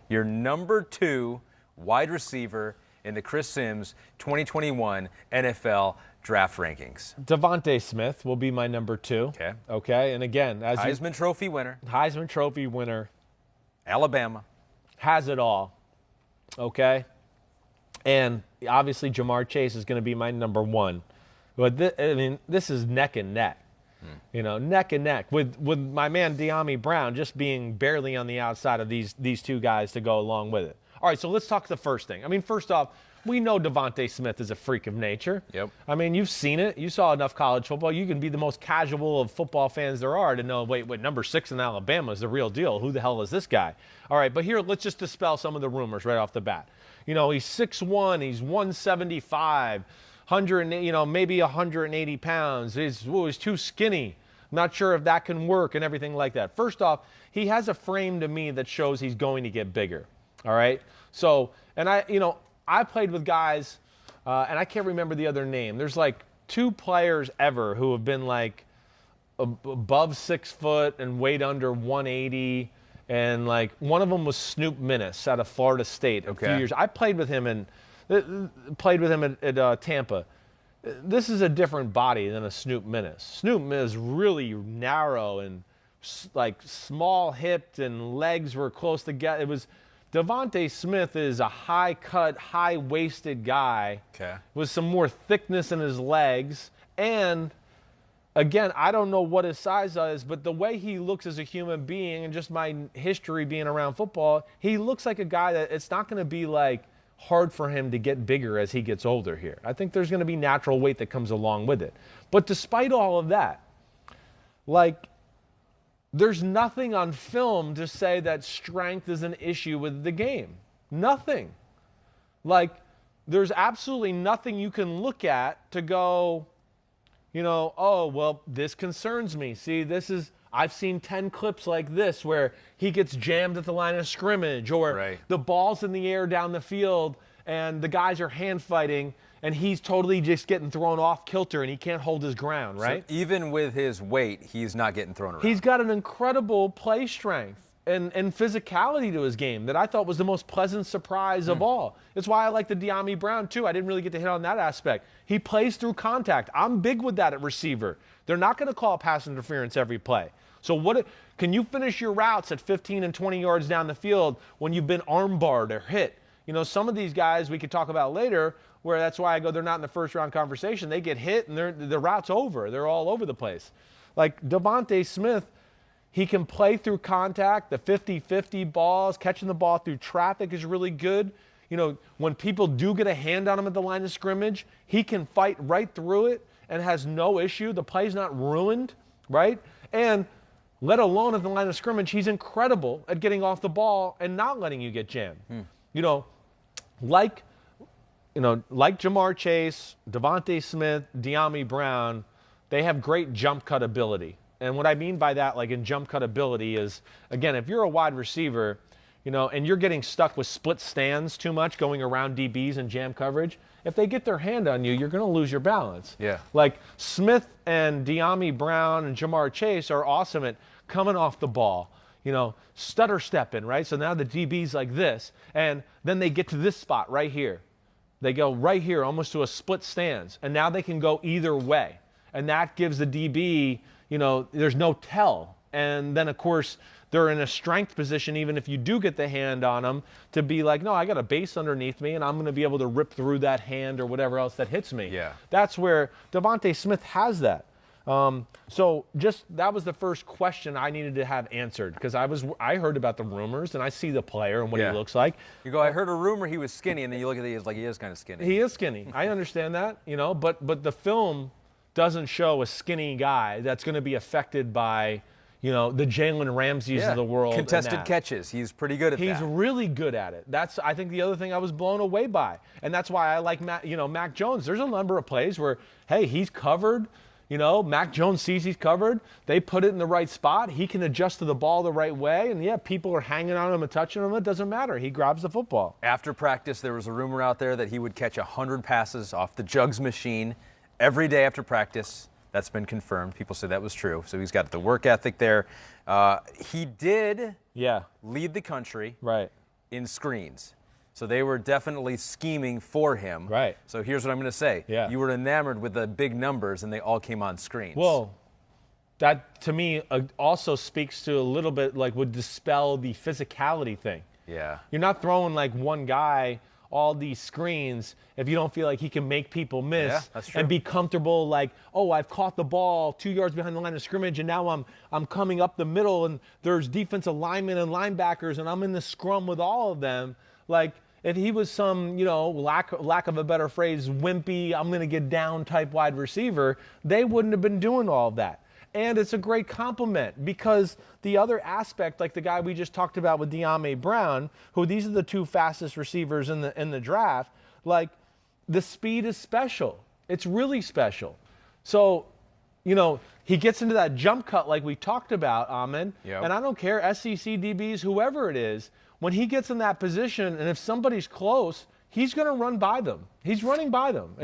your number 2 wide receiver in the Chris Simms 2021 NFL draft rankings? Devonta Smith will be my number 2. Okay. And again, as Heisman Trophy winner. Heisman Trophy winner. Alabama. Has it all. Okay. And obviously MarrChase is going to be my number 1. But this is neck and neck. Neck and neck with my man De'Ami Brown just being barely on the outside of these 2 guys to go along with it. All right, so let's talk the first thing. First off, we know Devonta Smith is a freak of nature. Yep. You've seen it. You saw enough college football. You can be the most casual of football fans there are to know, wait, number 6 in Alabama is the real deal. Who the hell is this guy? All right, but here, let's just dispel some of the rumors right off the bat. He's 6'1", he's 175, maybe 180 pounds. He's too skinny. Not sure if that can work and everything like that. First off, he has a frame to me that shows he's going to get bigger. All right. So, and I played with guys, and I can't remember the other name. There's like 2 players ever who have been like above 6 foot and weighed under 180. And like one of them was Snoop Minnis out of Florida State a few years. I played with him at Tampa. This is a different body than a Snoop Minnis. Snoop is really narrow and like small hipped, and legs were close together. Devonta Smith is a high-cut, high-waisted guy with some more thickness in his legs. And, again, I don't know what his size is, but the way he looks as a human being and just my history being around football, he looks like a guy that it's not going to be, like, hard for him to get bigger as he gets older here. I think there's going to be natural weight that comes along with it. But despite all of that, like, there's nothing on film to say that strength is an issue with the game. Nothing. Like, there's absolutely nothing you can look at to go, oh, well, this concerns me. See, I've seen 10 clips like this where he gets jammed at the line of scrimmage, or the ball's in the air down the field and the guys are hand fighting and he's totally just getting thrown off kilter and he can't hold his ground, right? So even with his weight, he's not getting thrown around. He's got an incredible play strength and physicality to his game that I thought was the most pleasant surprise of all. It's why I like the De'Ami Brown, too. I didn't really get to hit on that aspect. He plays through contact. I'm big with that at receiver. They're not going to call pass interference every play. So can you finish your routes at 15 and 20 yards down the field when you've been armbarred or hit? Some of these guys we could talk about later, where that's why I go, they're not in the first-round conversation. They get hit, and the route's over. They're all over the place. Like Devonta Smith, he can play through contact. The 50-50 balls, catching the ball through traffic is really good. When people do get a hand on him at the line of scrimmage, he can fight right through it and has no issue. The play's not ruined, right? And let alone at the line of scrimmage, he's incredible at getting off the ball and not letting you get jammed. Like MarrChase, Devonta Smith, De'Ami Brown, they have great jump cut ability. And what I mean by that, like in jump cut ability, is, again, if you're a wide receiver, and you're getting stuck with split stands too much, going around DBs and jam coverage, if they get their hand on you, you're going to lose your balance. Yeah. Like Smith and De'Ami Brown and MarrChase are awesome at coming off the ball, stutter stepping, right? So now the DB's like this, and then they get to this spot right here. They go right here, almost to a split stance, and now they can go either way. And that gives the DB, there's no tell. And then, of course, they're in a strength position, even if you do get the hand on them, to be like, no, I got a base underneath me, and I'm going to be able to rip through that hand or whatever else that hits me. Yeah. That's where Devonta Smith has that. So that was the first question I needed to have answered, because I heard about the rumors, and I see the player and what he looks like. You go, I heard a rumor he was skinny, and then you look at it, he's like, he is kind of skinny. He is skinny. I understand that, but the film doesn't show a skinny guy that's going to be affected by, the Jalen Ramseys of the world. Contested catches. He's pretty good at that. He's really good at it. That's, I think, the other thing I was blown away by. And that's why I like Mac Jones. There's a number of plays where, hey, he's covered. Mac Jones sees he's covered. They put it in the right spot. He can adjust to the ball the right way. And, people are hanging on him and touching him. It doesn't matter. He grabs the football. After practice, there was a rumor out there that he would catch 100 passes off the jugs machine every day after practice. That's been confirmed. People say that was true. So he's got the work ethic there. He did lead the country in screens. So they were definitely scheming for him. Right. So here's what I'm going to say. Yeah. You were enamored with the big numbers, and they all came on screens. Well, that to me also speaks to a little bit like would dispel the physicality thing. Yeah. You're not throwing like one guy all these screens if you don't feel like he can make people miss that's true. and be comfortable like, oh, I've caught the ball 2 yards behind the line of scrimmage and now I'm coming up the middle and there's defensive linemen and linebackers and I'm in the scrum with all of them. Like if he was some, lack of a better phrase, wimpy, I'm going to get down type wide receiver, they wouldn't have been doing all of that. And it's a great compliment because the other aspect, like the guy we just talked about with De'Ami Brown, who these are the two fastest receivers in the draft, like the speed is special. It's really special. So, he gets into that jump cut like we talked about, Ahmed, Yep. and I don't care, SEC DBs, whoever it is, when he gets in that position and if somebody's close, he's going to run by them. He's running by them.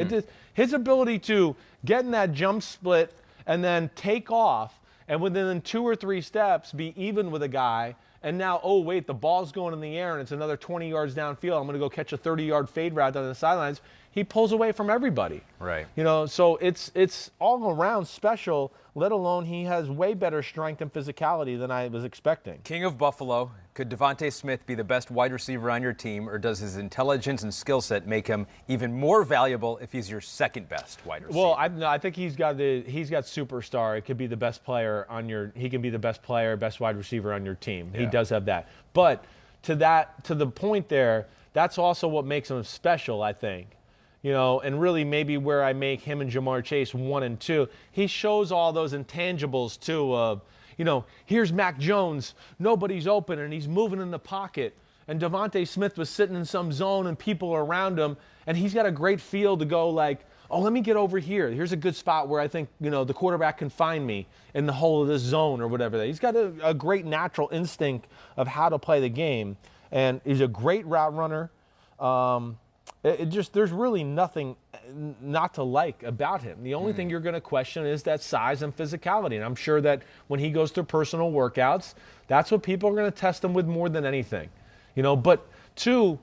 His ability to get in that jump split and then take off, and within 2 or 3 steps, be even with a guy, and now, oh, wait, the ball's going in the air, and it's another 20 yards downfield. I'm going to go catch a 30-yard fade route down the sidelines. He pulls away from everybody. Right. So it's all around special, let alone he has way better strength and physicality than I was expecting. King of Buffalo, could Devonta Smith be the best wide receiver on your team, or does his intelligence and skill set make him even more valuable if he's your second best wide receiver? Well, I think he's got superstar. It could be the best player he can be the best player, best wide receiver on your team. Yeah. He does have that. But to the point there, that's also what makes him special, I think. And really maybe where I make him and MarrChase 1 and 2, he shows all those intangibles too of, here's Mac Jones, nobody's open and he's moving in the pocket. And Devonta Smith was sitting in some zone and people are around him and he's got a great feel to go like, oh, let me get over here. Here's a good spot where I think, the quarterback can find me in the hole of this zone or whatever. He's got a great natural instinct of how to play the game. And he's a great route runner. There's really nothing not to like about him. The only thing you're going to question is that size and physicality. And I'm sure that when he goes through personal workouts, that's what people are going to test him with more than anything. But two,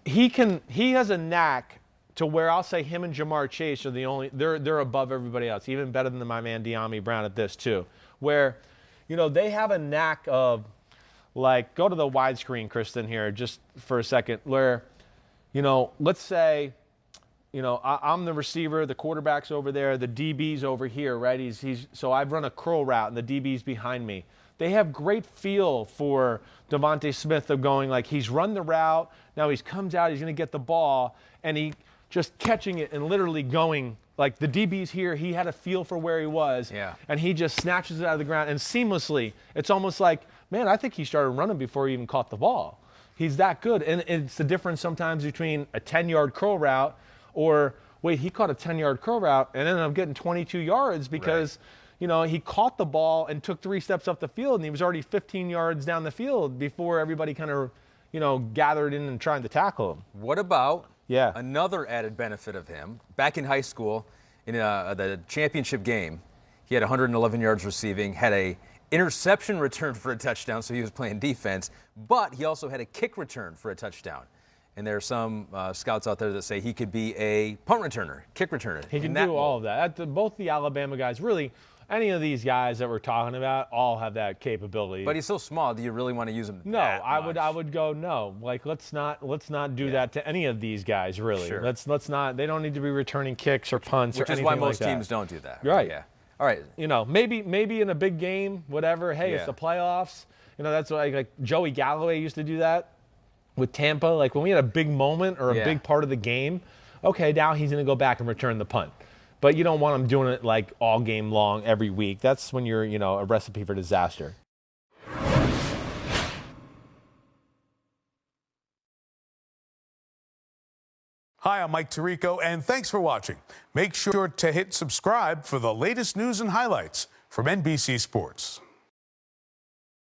he has a knack to where I'll say him and MarrChase are they're above everybody else, even better than my man De'Ami Brown at this too, where, they have a knack of, like, go to the widescreen, Kristen, here, just for a second, where, let's say, I'm the receiver, the quarterback's over there, the DB's over here, right? So I've run a curl route, and the DB's behind me. They have great feel for Devonta Smith of going, like, he's run the route, now he comes out, he's going to get the ball, and he just catching it and literally going, like, the DB's here, he had a feel for where he was, and he just snatches it out of the ground, and seamlessly, it's almost like, man, I think he started running before he even caught the ball. He's that good. And it's the difference sometimes between a 10-yard curl route or, wait, he caught a 10-yard curl route and ended up getting 22 yards because, he caught the ball and took 3 steps up the field and he was already 15 yards down the field before everybody kind of, gathered in and trying to tackle him. What about another added benefit of him? Back in high school, in the championship game, he had 111 yards receiving, had a interception return for a touchdown, so he was playing defense, but he also had a kick return for a touchdown. And there are some scouts out there that say he could be a punt returner, kick returner. He can do all of that. Both the Alabama guys, really, any of these guys that we're talking about, all have that capability. But he's so small. Do you really want to use him? No, I would go no. Like let's not do that to any of these guys. Really, sure. let's not. They don't need to be returning kicks or punts Which or anything is why most like that. teams don't do that. Right. Yeah. All right. Maybe in a big game, whatever. Hey, it's the playoffs. That's why like Joey Galloway used to do that with Tampa. Like when we had a big moment or a big part of the game, okay, now he's going to go back and return the punt. But you don't want him doing it like all game long every week. That's when you're, a recipe for disaster. Hi, I'm Mike Tirico, and thanks for watching. Make sure to hit subscribe for the latest news and highlights from NBC Sports.